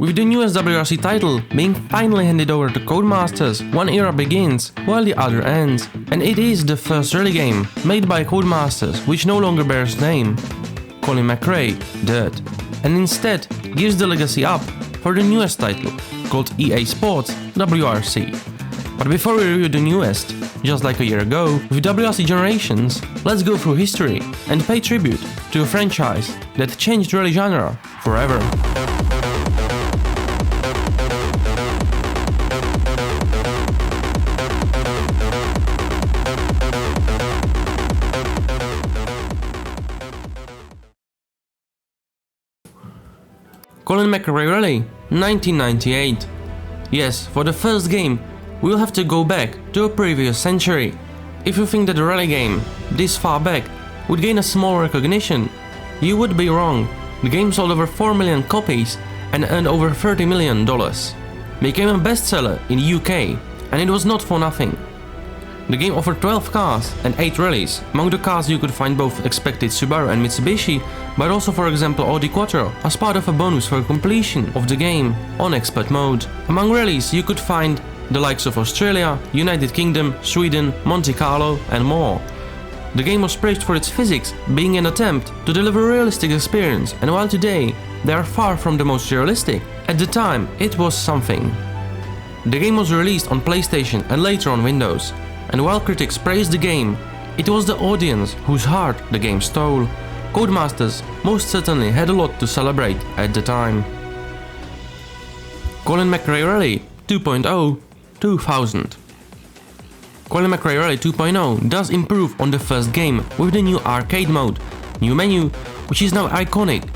With the newest WRC title being finally handed over to Codemasters, one era begins while the other ends. And it is the first rally game made by Codemasters which no longer bears name, Colin Mcrae, DiRT, and instead gives the legacy up for the newest title, called EA Sports WRC. But before we review the newest, just like a year ago, with WRC Generations, let's go through history and pay tribute to a franchise that changed rally genre forever. Colin Mcrae Rally, 1998. Yes, for the first game, we'll have to go back to a previous century. If you think that a rally game this far back would gain a small recognition, you would be wrong. The game sold over 4 million copies and earned over $30 million. Became a bestseller in UK, and it was not for nothing. The game offered 12 cars and 8 rallies. Among the cars you could find both expected Subaru and Mitsubishi, but also for example Audi Quattro as part of a bonus for completion of the game on expert mode. Among rallies you could find the likes of Australia, United Kingdom, Sweden, Monte Carlo and more. The game was praised for its physics, being an attempt to deliver a realistic experience, and while today they are far from the most realistic, at the time it was something. The game was released on PlayStation and later on Windows. And while critics praised the game, it was the audience whose heart the game stole. Codemasters most certainly had a lot to celebrate at the time. Colin Mcrae Rally 2.0 2000. Colin Mcrae Rally 2.0 does improve on the first game with the new arcade mode, new menu, which is now iconic.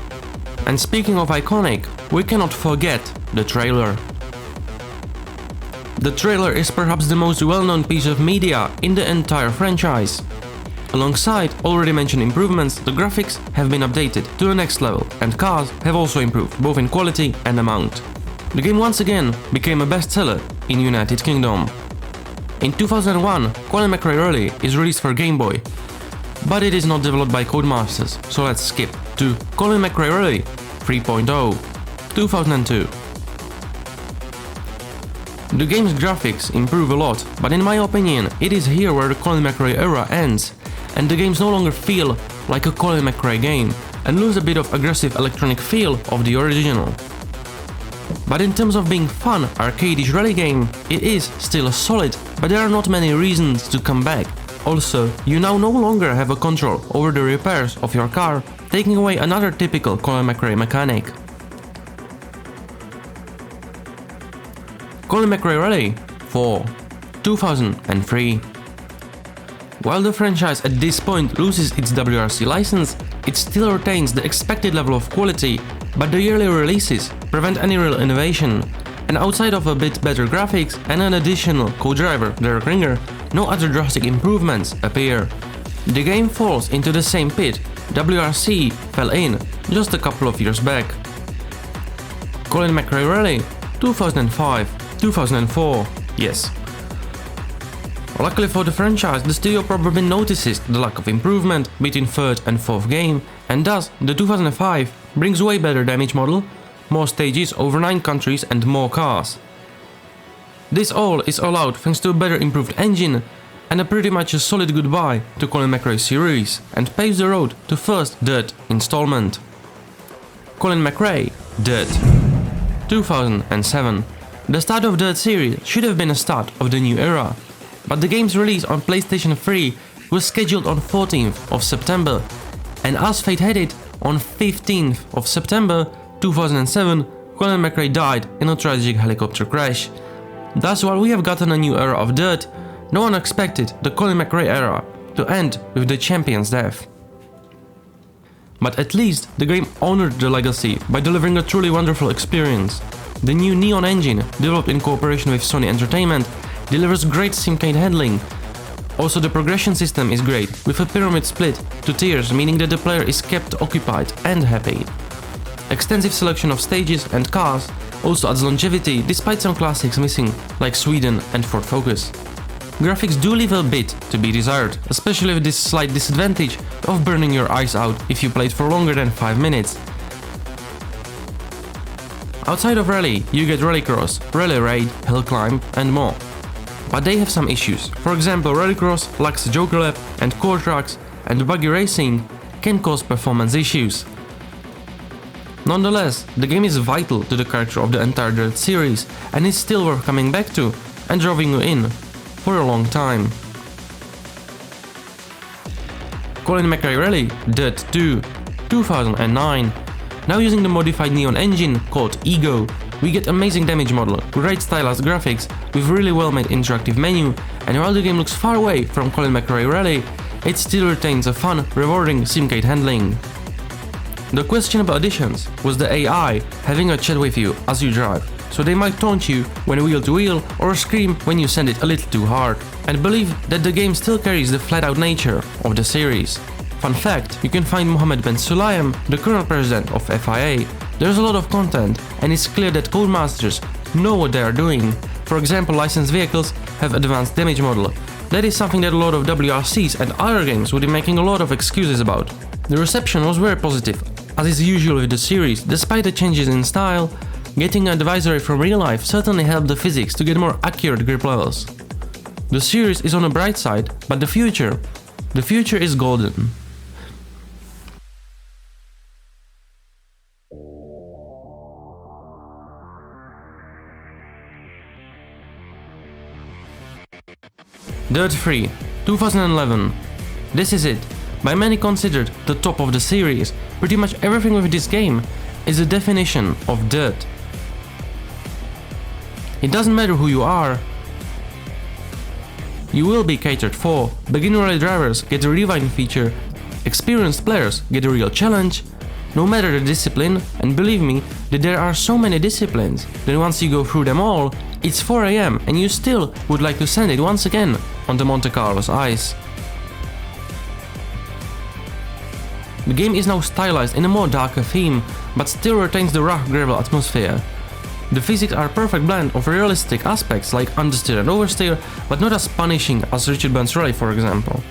And speaking of iconic, we cannot forget the trailer. The trailer is perhaps the most well-known piece of media in the entire franchise. Alongside already mentioned improvements, the graphics have been updated to the next level, and cars have also improved both in quality and amount. The game once again became a bestseller in United Kingdom. In 2001, Colin Mcrae Rally is released for Game Boy, but it is not developed by Codemasters, so let's skip to Colin Mcrae Rally 3.0 2002. The game's graphics improve a lot, but in my opinion, it is here where the Colin Mcrae era ends, and the games no longer feel like a Colin Mcrae game, and lose a bit of aggressive electronic feel of the original. But in terms of being fun, arcade-ish rally game, it is still solid, but there are not many reasons to come back. Also, you now no longer have a control over the repairs of your car, taking away another typical Colin Mcrae mechanic. Colin Mcrae Rally 4 2003. While the franchise at this point loses its WRC license, it still retains the expected level of quality, but the yearly releases prevent any real innovation, and outside of a bit better graphics and an additional co-driver, Derek Ringer, no other drastic improvements appear. The game falls into the same pit WRC fell in just a couple of years back. Colin Mcrae Rally 2005-2004, yes. Luckily for the franchise, the studio probably notices the lack of improvement between third and fourth game, and thus the 2005 brings way better damage model, more stages over 9 countries and more cars. This all is allowed thanks to a better improved engine and a pretty much a solid goodbye to Colin Mcrae series, and paves the road to first DiRT installment. Colin Mcrae DiRT 2007. The start of DiRT series should have been a start of the new era, but the game's release on PlayStation 3 was scheduled on 14th of September, and as fate had it, on 15th of September 2007, Colin Mcrae died in a tragic helicopter crash. Thus, while we have gotten a new era of DiRT, no one expected the Colin Mcrae era to end with the champion's death. But at least the game honored the legacy by delivering a truly wonderful experience. The new Neon engine, developed in cooperation with Sony Entertainment, delivers great simcade handling. Also, the progression system is great, with a pyramid split to tiers, meaning that the player is kept occupied and happy. Extensive selection of stages and cars also adds longevity, despite some classics missing, like Sweden and Ford Focus. Graphics do leave a bit to be desired, especially with this slight disadvantage of burning your eyes out if you played for longer than 5 minutes. Outside of rally, you get rallycross, rally raid, hill climb and more. But they have some issues. For example, rallycross lacks joker lap and core tracks, and buggy racing can cause performance issues. Nonetheless, the game is vital to the character of the entire DiRT series and is still worth coming back to and drawing you in for a long time. Colin Mcrae Rally DiRT 2 2009. Now using the modified Neon engine called Ego, we get amazing damage model, great stylized graphics with really well made interactive menu, and while the game looks far away from Colin Mcrae Rally, it still retains a fun, rewarding simcade handling. The questionable additions was the AI having a chat with you as you drive, so they might taunt you when wheel to wheel or scream when you send it a little too hard, and believe that the game still carries the flat out nature of the series. Fun fact, you can find Mohammed Ben Sulayem, the current president of FIA. There's a lot of content and it's clear that codemasters know what they are doing. For example, licensed vehicles have advanced damage model. That is something that a lot of WRCs and other games would be making a lot of excuses about. The reception was very positive, as is usual with the series. Despite the changes in style, getting an advisory from real life certainly helped the physics to get more accurate grip levels. The series is on the bright side, but the future is golden. DiRT 3 2011. This is it. By many considered the top of the series. Pretty much everything with this game is the definition of DiRT. It doesn't matter who you are, you will be catered for. Beginner rally drivers get a rewind feature, experienced players get a real challenge, no matter the discipline, and believe me that there are so many disciplines that once you go through them all, it's 4 AM and you still would like to send it once again on the Monte Carlo's ice. The game is now stylized in a more darker theme, but still retains the rough gravel atmosphere. The physics are a perfect blend of realistic aspects like understeer and oversteer, but not as punishing as Richard Burns Rally, for example.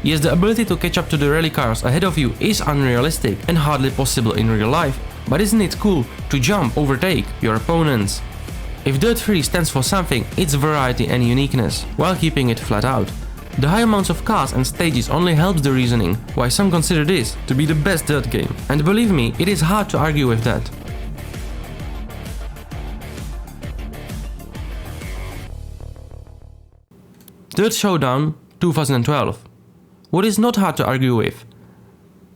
Yes, the ability to catch up to the rally cars ahead of you is unrealistic and hardly possible in real life, but isn't it cool to jump, overtake your opponents? If DiRT 3 stands for something, it's variety and uniqueness, while keeping it flat out. The high amounts of cars and stages only helps the reasoning why some consider this to be the best DiRT game, and believe me, it is hard to argue with that. DiRT Showdown 2012. What is not hard to argue with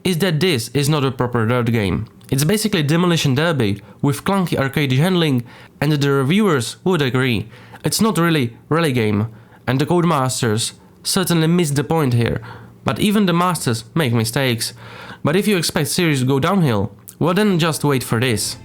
is that this is not a proper DiRT game. It's basically Demolition Derby with clunky arcade handling, and the reviewers would agree. It's not really rally game, and the codemasters certainly missed the point here. But even the masters make mistakes. But if you expect series to go downhill, well then just wait for this.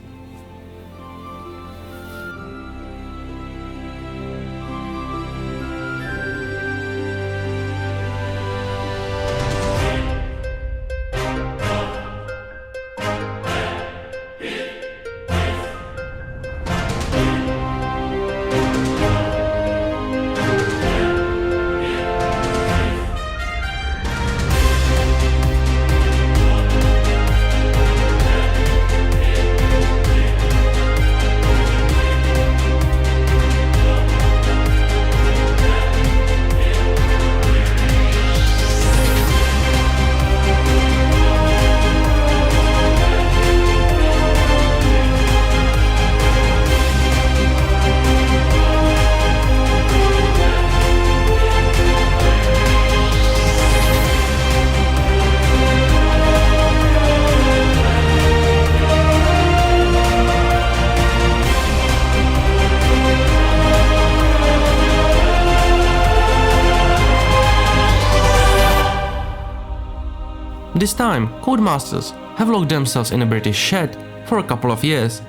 This time, codemasters have locked themselves in a British shed for a couple of years.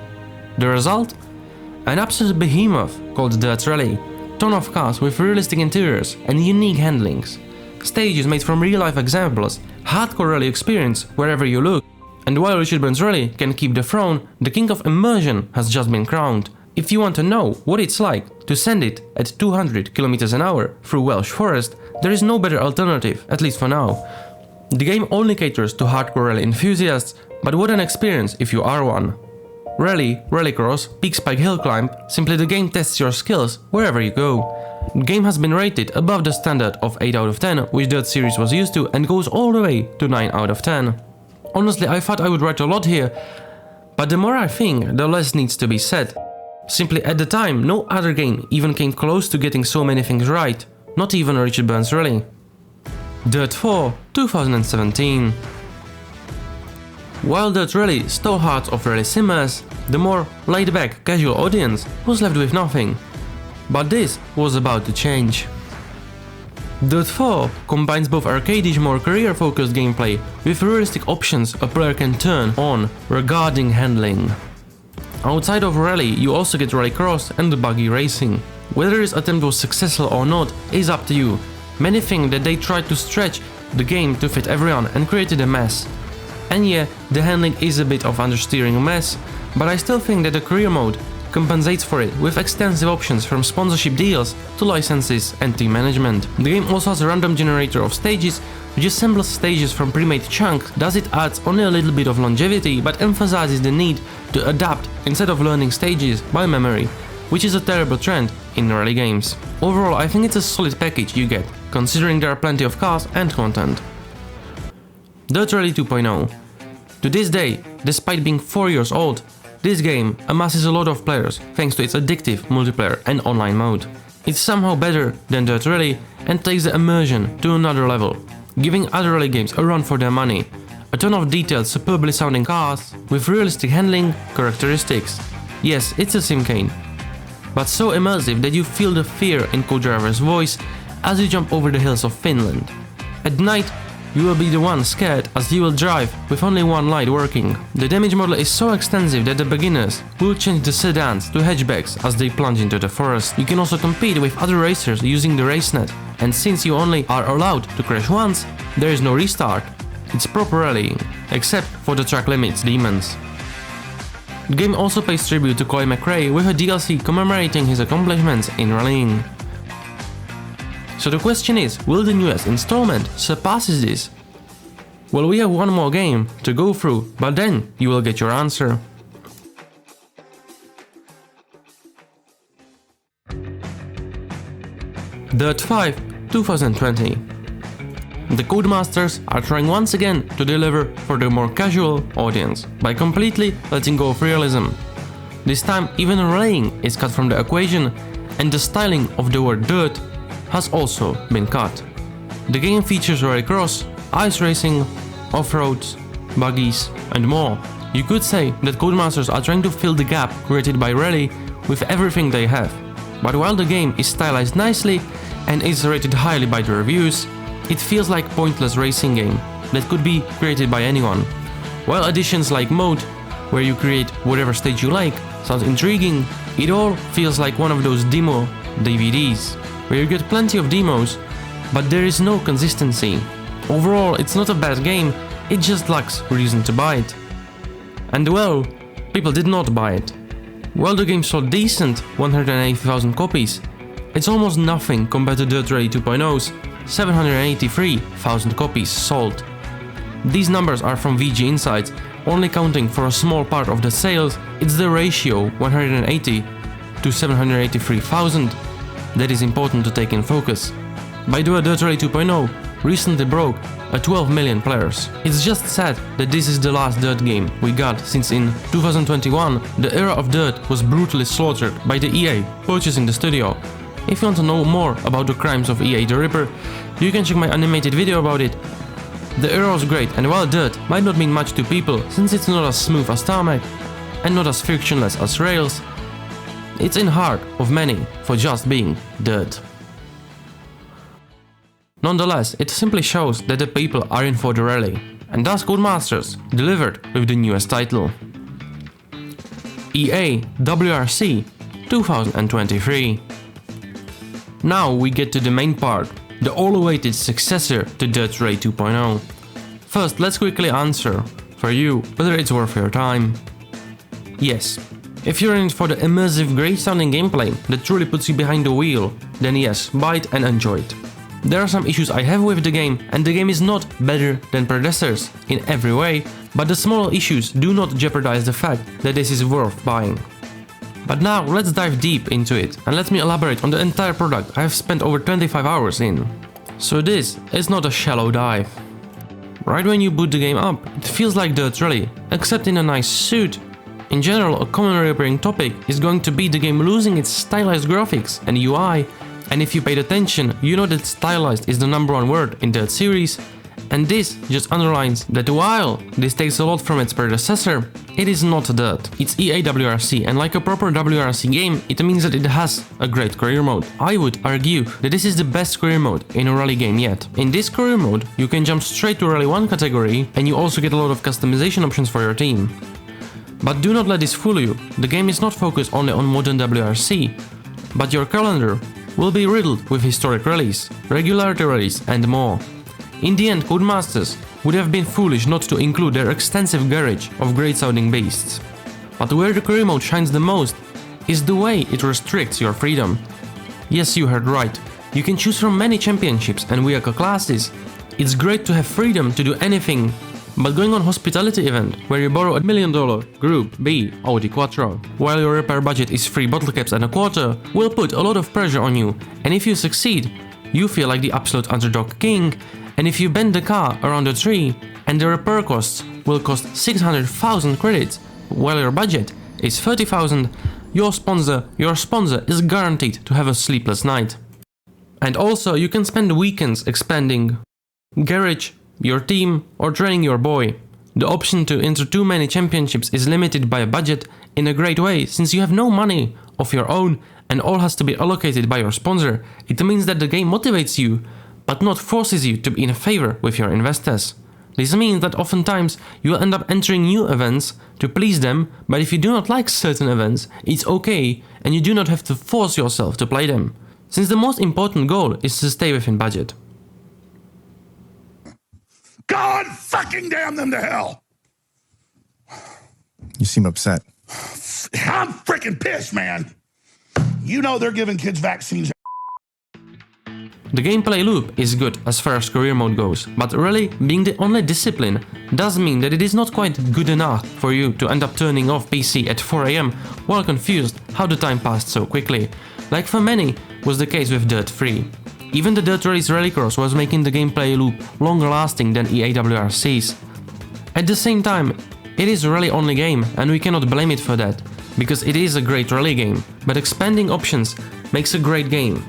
The result? An absolute behemoth called DiRT Rally, ton of cars with realistic interiors and unique handlings, stages made from real-life examples, hardcore rally experience wherever you look. And while Richard Burns Rally can keep the throne, the king of immersion has just been crowned. If you want to know what it's like to send it at 200 km an hour through Welsh forest, there is no better alternative, at least for now. The game only caters to hardcore rally enthusiasts, but what an experience if you are one. Rally, Rallycross, Peak Spike Hill Climb, simply the game tests your skills wherever you go. The game has been rated above the standard of 8 out of 10, which DiRT series was used to, and goes all the way to 9 out of 10. Honestly, I thought I would write a lot here, but the more I think, the less needs to be said. Simply at the time, no other game even came close to getting so many things right, not even Richard Burns Rally. DiRT 4, 2017. While DiRT Rally stole hearts of rally simmers, the more laid-back, casual audience was left with nothing. But this was about to change. DiRT 4 combines both arcade-ish, more career-focused gameplay with realistic options a player can turn on regarding handling. Outside of rally, you also get rallycross and buggy racing. Whether this attempt was successful or not is up to you. Many think that they tried to stretch the game to fit everyone and created a mess. And yeah, the handling is a bit of understeering mess, but I still think that the career mode compensates for it with extensive options from sponsorship deals to licenses and team management. The game also has a random generator of stages, which assembles stages from pre-made chunks, thus it adds only a little bit of longevity but emphasizes the need to adapt instead of learning stages by memory, which is a terrible trend in rally games. Overall, I think it's a solid package you get, considering there are plenty of cars and content. DiRT Rally 2.0. To this day, despite being 4 years old, this game amasses a lot of players thanks to its addictive multiplayer and online mode. It's somehow better than DiRT Rally and takes the immersion to another level, giving other rally games a run for their money. A ton of detailed, superbly sounding cars with realistic handling characteristics. Yes, it's a simcane, but so immersive that you feel the fear in co-driver's voice as you jump over the hills of Finland. At night, you will be the one scared as you will drive with only one light working. The damage model is so extensive that the beginners will change the sedans to hatchbacks as they plunge into the forest. You can also compete with other racers using the racenet, and since you only are allowed to crash once, there is no restart. It's proper rallying, except for the track limits demons. The game also pays tribute to Colin Mcrae with a DLC commemorating his accomplishments in rallying. So the question is, will the newest installment surpass this? Well, we have one more game to go through, but then you will get your answer. DiRT 5, 2020. The Codemasters are trying once again to deliver for the more casual audience by completely letting go of realism. This time even rallying is cut from the equation, and the styling of the word dirt has also been cut. The game features rallycross, ice racing, off-roads, buggies and more. You could say that Codemasters are trying to fill the gap created by rally with everything they have. But while the game is stylized nicely and is rated highly by the reviews, it feels like a pointless racing game that could be created by anyone. While additions like mode, where you create whatever stage you like, sounds intriguing, it all feels like one of those demo DVDs, where you get plenty of demos, but there is no consistency. Overall, it's not a bad game, it just lacks reason to buy it. And well, people did not buy it. While the game sold decent 180,000 copies, it's almost nothing compared to DiRT Rally 2.0's 783,000 copies sold. These numbers are from VG Insights, only counting for a small part of the sales. It's the ratio 180 to 783,000 that is important to take in focus. By the way, DiRT Rally 2.0 recently broke 12 million players. It's just sad that this is the last DiRT game we got, since in 2021 the era of DiRT was brutally slaughtered by the EA purchasing the studio. If you want to know more about the crimes of EA the Ripper, you can check my animated video about it. The era was great, and while DiRT might not mean much to people since it's not as smooth as tarmac and not as frictionless as rails, it's in heart of many for just being DiRT. Nonetheless, it simply shows that the people are in for the rally, and thus Codemasters delivered with the newest title. EA WRC 2023. Now we get to the main part, the all-awaited successor to DiRT Rally 2.0. First, let's quickly answer for you whether it's worth your time. Yes. If you're in it for the immersive, great-sounding gameplay that truly puts you behind the wheel, then yes, buy it and enjoy it. There are some issues I have with the game, and the game is not better than predecessors in every way, but the small issues do not jeopardize the fact that this is worth buying. But now let's dive deep into it and let me elaborate on the entire product I have spent over 25 hours in. So this is not a shallow dive. Right when you boot the game up, it feels like Dirt Rally, except in a nice suit. In general, a common recurring topic is going to be the game losing its stylized graphics and UI, and if you paid attention, you know that stylized is the #1 word in Dirt series, and this just underlines that while this takes a lot from its predecessor, it is not Dirt. It's EA WRC, and like a proper WRC game, it means that it has a great career mode. I would argue that this is the best career mode in a rally game yet. In this career mode, you can jump straight to Rally 1 category, and you also get a lot of customization options for your team. But do not let this fool you, the game is not focused only on modern WRC, but your calendar will be riddled with historic rallies, regularity rallies and more. In the end, Codemasters would have been foolish not to include their extensive garage of great sounding beasts. But where the career mode shines the most is the way it restricts your freedom. Yes, you heard right, you can choose from many championships and vehicle classes. It's great to have freedom to do anything, but going on hospitality event where you borrow $1 million Group B Audi Quattro while your repair budget is 3 bottle caps and a quarter will put a lot of pressure on you, and if you succeed, you feel like the absolute underdog king. And if you bend the car around a tree and the repair costs will cost 600,000 credits while your budget is 30,000, your sponsor is guaranteed to have a sleepless night. And also you can spend weekends expanding garage, your team or training your boy. The option to enter too many championships is limited by a budget in a great way, since you have no money of your own and all has to be allocated by your sponsor. It means that the game motivates you but not forces you to be in favor with your investors. This means that oftentimes you will end up entering new events to please them, but if you do not like certain events, it's okay and you do not have to force yourself to play them, since the most important goal is to stay within budget. God fucking damn them to hell! You seem upset. I'm freaking pissed, man! You know they're giving kids vaccines. The gameplay loop is good as far as career mode goes, but really being the only discipline does mean that it is not quite good enough for you to end up turning off PC at 4 AM while confused how the time passed so quickly, like for many was the case with Dirt 3. Even the Dirt Rally's Rallycross was making the gameplay loop longer lasting than EA WRC's. At the same time, it is a rally only game and we cannot blame it for that, because it is a great rally game, but expanding options makes a great game.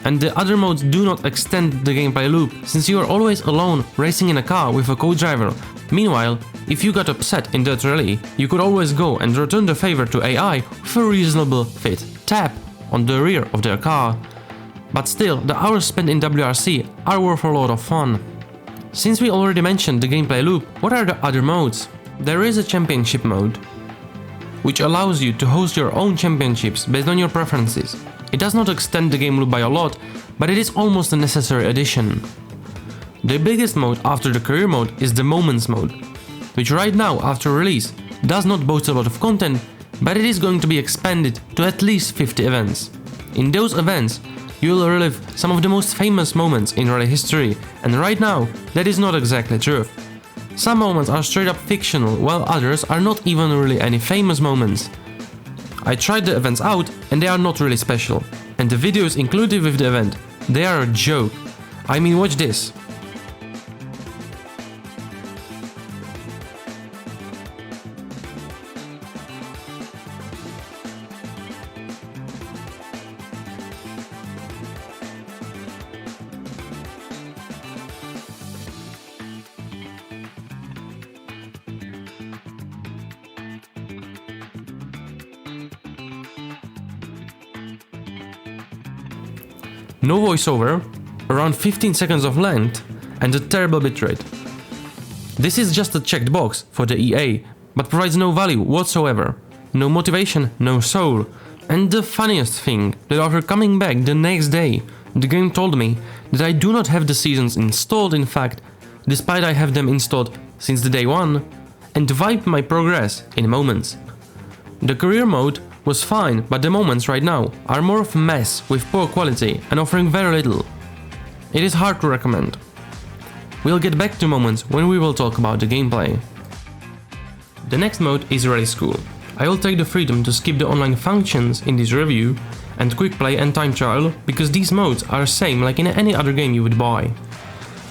And the other modes do not extend the gameplay loop, since you are always alone racing in a car with a co-driver. Meanwhile, if you got upset in Dirt Rally, you could always go and return the favor to AI with a reasonable fit tap on the rear of their car. But still, the hours spent in WRC are worth a lot of fun. Since we already mentioned the gameplay loop, what are the other modes? There is a championship mode, which allows you to host your own championships based on your preferences. It does not extend the game loop by a lot, but it is almost a necessary addition. The biggest mode after the career mode is the Moments mode, which right now after release does not boast a lot of content, but it is going to be expanded to at least 50 events. In those events, you will relive some of the most famous moments in rally history, and right now that is not exactly true. Some moments are straight up fictional, while others are not even really any famous moments. I tried the events out and they are not really special, and the videos included with the event, they are a joke. I mean, watch this. No voiceover, around 15 seconds of length, and a terrible bitrate. This is just a checked box for the EA, but provides no value whatsoever. No motivation, no soul. And the funniest thing, that after coming back the next day, the game told me that I do not have the seasons installed in fact, despite I have them installed since the day one, and wiped my progress in moments. The career mode was fine, but the moments right now are more of a mess with poor quality and offering very little. It is hard to recommend. We'll get back to moments when we will talk about the gameplay. The next mode is Rally School. I will take the freedom to skip the online functions in this review and quick play and time trial because these modes are same like in any other game you would buy.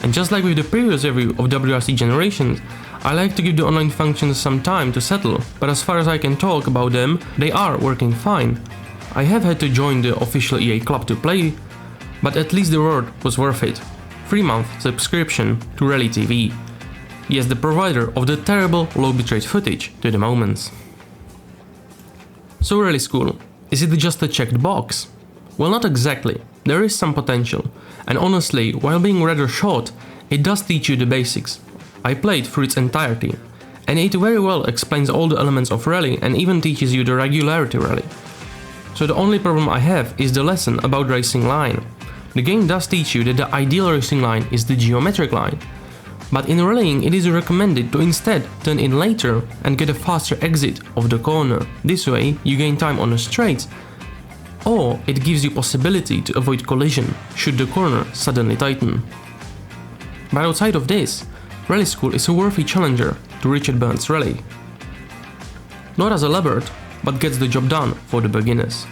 And just like with the previous review of WRC Generations, I like to give the online functions some time to settle, but as far as I can talk about them, they are working fine. I have had to join the official EA club to play, but at least the reward was worth it. 3-month subscription to Rally TV. Yes, the provider of the terrible low bitrate footage to the moments. So Rally School, is it just a checked box? Well, not exactly, there is some potential, and honestly, while being rather short, it does teach you the basics. I played through its entirety, and it very well explains all the elements of rally and even teaches you the regularity rally. So the only problem I have is the lesson about racing line. The game does teach you that the ideal racing line is the geometric line, but in rallying it is recommended to instead turn in later and get a faster exit of the corner. This way you gain time on the straights, or it gives you possibility to avoid collision should the corner suddenly tighten. But outside of this, Rally School is a worthy challenger to Richard Burns Rally. Not as elaborate, but gets the job done for the beginners.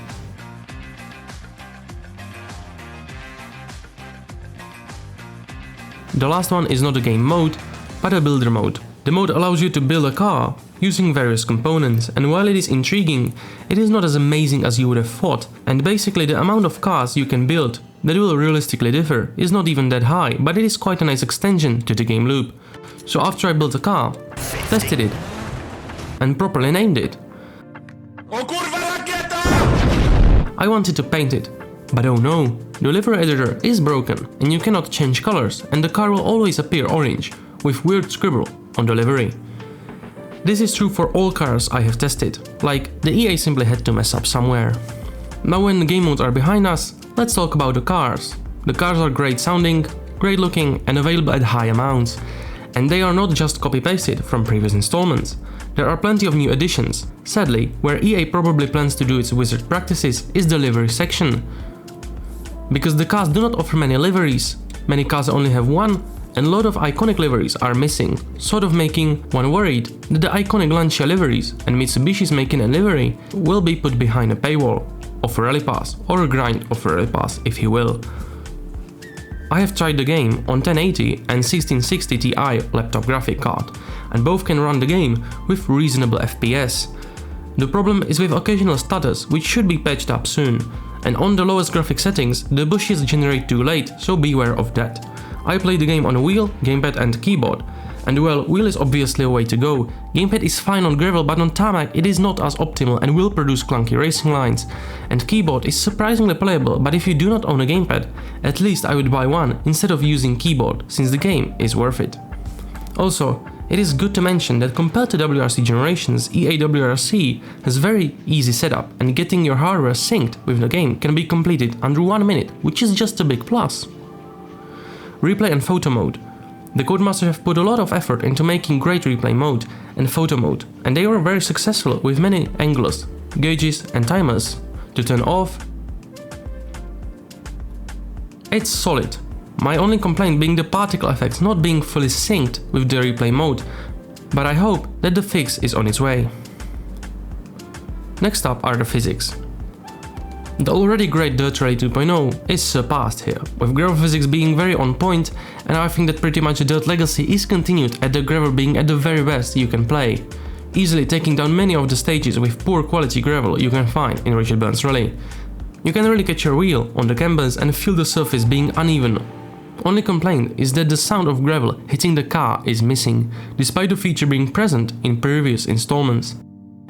The last one is not a game mode, but a builder mode. The mode allows you to build a car using various components, and while it is intriguing, it is not as amazing as you would have thought, and basically the amount of cars you can build that will realistically differ is not even that high, but it is quite a nice extension to the game loop. So after I built a car, tested it, and properly named it, I wanted to paint it, but oh no, the livery editor is broken and you cannot change colors and the car will always appear orange with weird scribble on the livery. This is true for all cars I have tested, like the EA simply had to mess up somewhere. Now when the game modes are behind us, let's talk about the cars. The cars are great sounding, great looking and available at high amounts. And they are not just copy-pasted from previous installments. There are plenty of new additions. Sadly, where EA probably plans to do its wizard practices is the livery section. Because the cars do not offer many liveries, many cars only have one, and a lot of iconic liveries are missing, sort of making one worried that the iconic Lancia liveries and Mitsubishi's making a livery will be put behind a paywall of a rally pass or a grind of a rally pass if you will. I have tried the game on 1080 and 1660 Ti laptop graphic card, and both can run the game with reasonable FPS. The problem is with occasional stutters, which should be patched up soon, and on the lowest graphic settings the bushes generate too late, so beware of that. I played the game on a wheel, gamepad and keyboard, and well, wheel is obviously a way to go. Gamepad is fine on gravel, but on tarmac it is not as optimal and will produce clunky racing lines. And keyboard is surprisingly playable, but if you do not own a gamepad, at least I would buy one instead of using keyboard, since the game is worth it. Also, it is good to mention that compared to WRC Generations, EA WRC has very easy setup, and getting your hardware synced with the game can be completed under 1 minute, which is just a big plus. Replay and photo mode. The Codemasters have put a lot of effort into making great replay mode and photo mode, and they were very successful with many angles, gauges and timers to turn off. It's solid. My only complaint being the particle effects not being fully synced with the replay mode, but I hope that the fix is on its way. Next up are the physics. The already great DiRT Rally 2.0 is surpassed here, with gravel physics being very on point, and I think that pretty much the DiRT legacy is continued at the gravel being at the very best you can play, easily taking down many of the stages with poor quality gravel you can find in Richard Burns Rally. You can really catch your wheel on the canvas and feel the surface being uneven. Only complaint is that the sound of gravel hitting the car is missing, despite the feature being present in previous installments.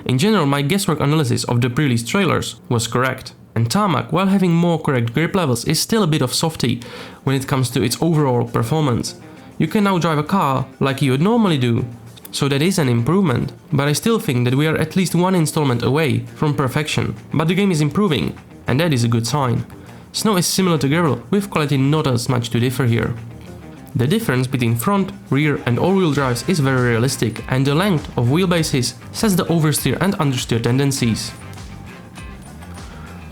In general, my guesswork analysis of the pre-release trailers was correct. And tarmac, while having more correct grip levels, is still a bit of softy when it comes to its overall performance. You can now drive a car like you would normally do, so that is an improvement, but I still think that we are at least one installment away from perfection, but the game is improving, and that is a good sign. Snow is similar to gravel, with quality not as much to differ here. The difference between front, rear and all-wheel drives is very realistic, and the length of wheelbases sets the oversteer and understeer tendencies.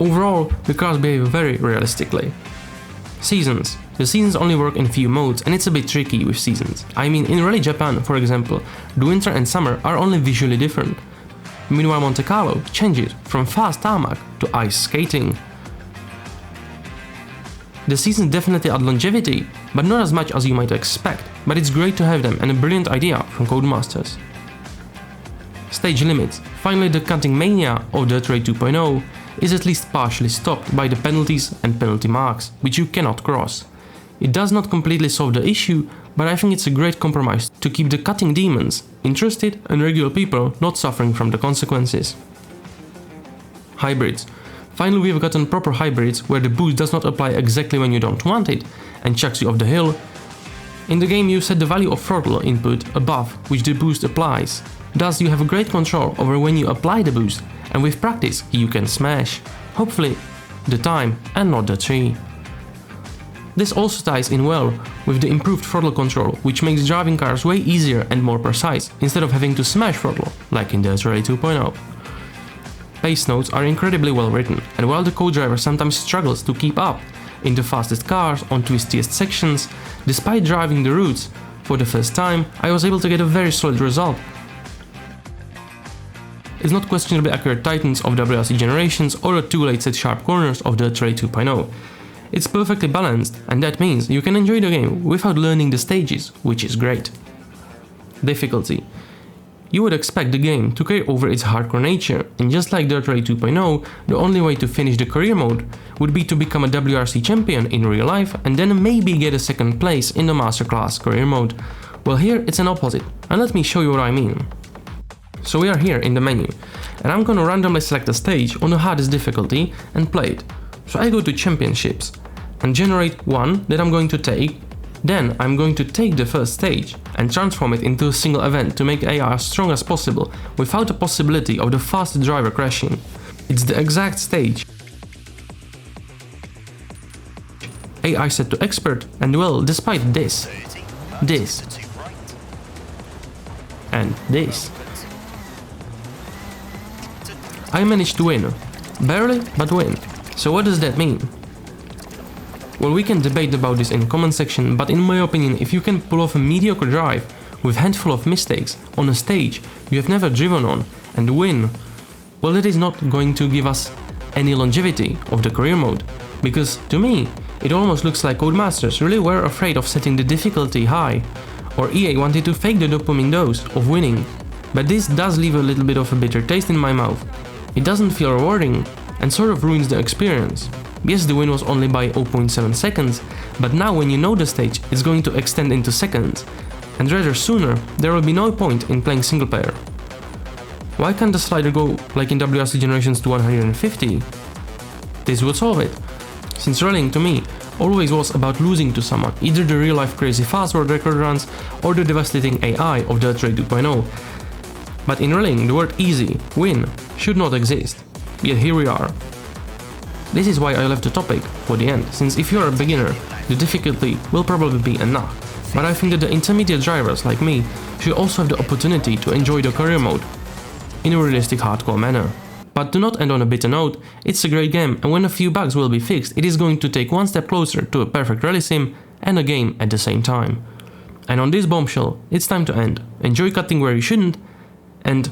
Overall, the cars behave very realistically. Seasons. The seasons only work in few modes and it's a bit tricky with seasons. I mean, in Rally Japan, for example, the winter and summer are only visually different. Meanwhile, Monte Carlo changes from fast tarmac to ice skating. The seasons definitely add longevity, but not as much as you might expect, but it's great to have them and a brilliant idea from Codemasters. Stage limits. Finally, the cutting mania of the DiRT 2.0 is at least partially stopped by the penalties and penalty marks, which you cannot cross. It does not completely solve the issue, but I think it's a great compromise to keep the cutting demons interested and regular people not suffering from the consequences. Hybrids. Finally, we've gotten proper hybrids where the boost does not apply exactly when you don't want it and chucks you off the hill. In the game you set the value of throttle input above which the boost applies. Thus you have a great control over when you apply the boost, and with practice you can smash, hopefully, the time and not the tree. This also ties in well with the improved throttle control, which makes driving cars way easier and more precise, instead of having to smash throttle, like in the DiRT 2.0. Pace notes are incredibly well written, and while the co-driver sometimes struggles to keep up in the fastest cars on twistiest sections, despite driving the routes for the first time, I was able to get a very solid result. It's not questionably accurate Titans of WRC generations or the too late set sharp corners of the DiRT 2.0. It's perfectly balanced, and that means you can enjoy the game without learning the stages, which is great. Difficulty. You would expect the game to carry over its hardcore nature, and just like the DiRT 2.0, the only way to finish the career mode would be to become a WRC champion in real life and then maybe get a second place in the Masterclass career mode. Well, here it's an opposite, and let me show you what I mean. So we are here in the menu, and I'm gonna randomly select a stage on the hardest difficulty and play it. So I go to Championships and generate one that I'm going to take. Then I'm going to take the first stage and transform it into a single event to make AI as strong as possible without the possibility of the fast driver crashing. It's the exact stage. AI set to expert, and well, despite this, and this, I managed to win. Barely, but win. So what does that mean? Well, we can debate about this in the comment section, but in my opinion, if you can pull off a mediocre drive with a handful of mistakes on a stage you have never driven on and win, well, that is not going to give us any longevity of the career mode, because to me it almost looks like Codemasters really were afraid of setting the difficulty high, or EA wanted to fake the dopamine dose of winning. But this does leave a little bit of a bitter taste in my mouth. It doesn't feel rewarding and sort of ruins the experience. Yes, the win was only by 0.7 seconds, but now when you know the stage, it's going to extend into seconds, and rather sooner there will be no point in playing single player. Why can't the slider go like in WRC generations to 150? This would solve it, since rallying to me always was about losing to someone, either the real life crazy fast world record runs or the devastating AI of the DiRT 2.0. But in rallying the word easy, win, should not exist, yet here we are. This is why I left the topic for the end, since if you're a beginner, the difficulty will probably be enough, but I think that the intermediate drivers like me should also have the opportunity to enjoy the career mode in a realistic hardcore manner. But to not end on a bitter note, it's a great game, and when a few bugs will be fixed, it is going to take one step closer to a perfect rally sim and a game at the same time. And on this bombshell, it's time to end. Enjoy cutting where you shouldn't, and...